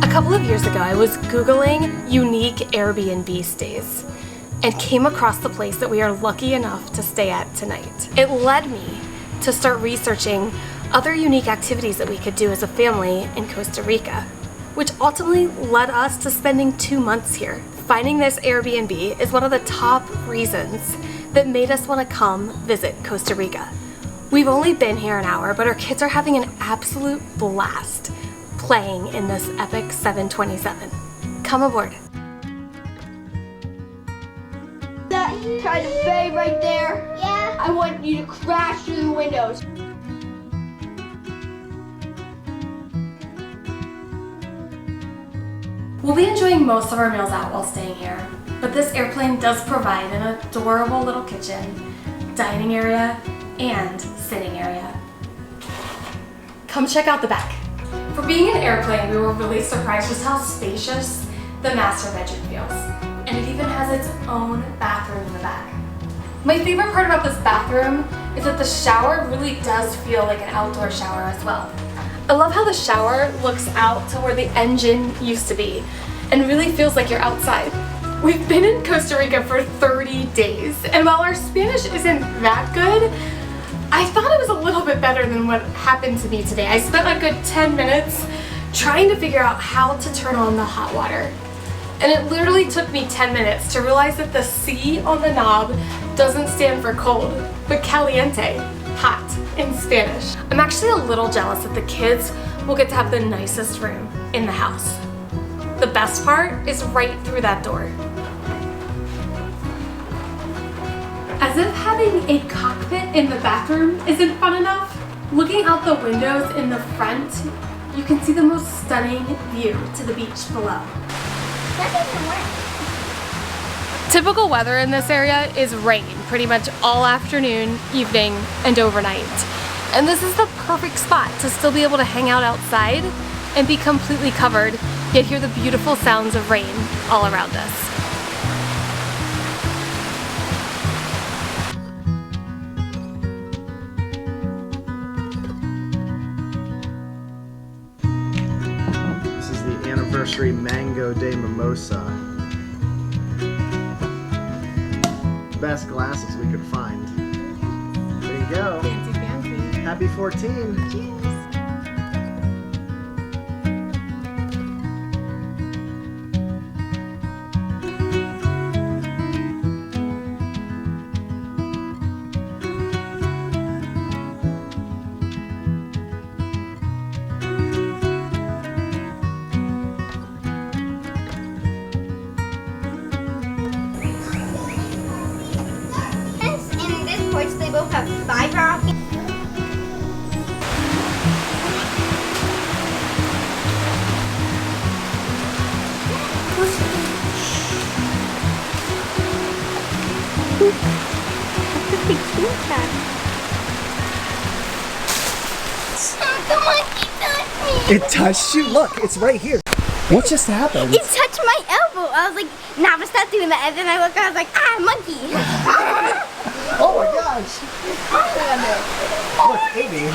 A couple of years ago, I was Googling unique Airbnb stays and came across the place that we are lucky enough to stay at tonight. It led me to start researching other unique activities that we could do as a family in Costa Rica, which ultimately led us to spending 2 months here. Finding this Airbnb is one of the top reasons that made us want to come visit Costa Rica. We've only been here an hour, but our kids are having an absolute blast playing in this epic 727. Come aboard. That kind of bay right there? Yeah. I want you to crash through the windows. We'll be enjoying most of our meals out while staying here, but this airplane does provide an adorable little kitchen, dining area, and sitting area. Come check out the back. For being an airplane, we were really surprised just how spacious the master bedroom feels. And it even has its own bathroom in the back. My favorite part about this bathroom is that the shower really does feel like an outdoor shower as well. I love how the shower looks out to where the engine used to be and really feels like you're outside. We've been in Costa Rica for 30 days, and while our Spanish isn't that good, I thought it was a little bit better than what happened to me today. I spent a good 10 minutes trying to figure out how to turn on the hot water. And it literally took me 10 minutes to realize that the C on the knob doesn't stand for cold, but caliente, hot in Spanish. I'm actually a little jealous that the kids will get to have the nicest room in the house. The best part is right through that door. As if having a cockpit in the bathroom isn't fun enough, looking out the windows in the front, you can see the most stunning view to the beach below. Typical weather in this area is rain pretty much all afternoon, evening, and overnight. And this is the perfect spot to still be able to hang out outside and be completely covered, yet hear the beautiful sounds of rain all around us. This is the anniversary Mango de Mimosa. Best glasses we could find. There you go. Fancy, fancy. Happy 14. Cheers. They both have fiber optics. The monkey touched me. It touched you? Look, it's right here. What just happened? It touched my elbow. I was like, nah, but stop doing that. And then I looked and I was like, ah, monkey. Oh my gosh. Look, Amy.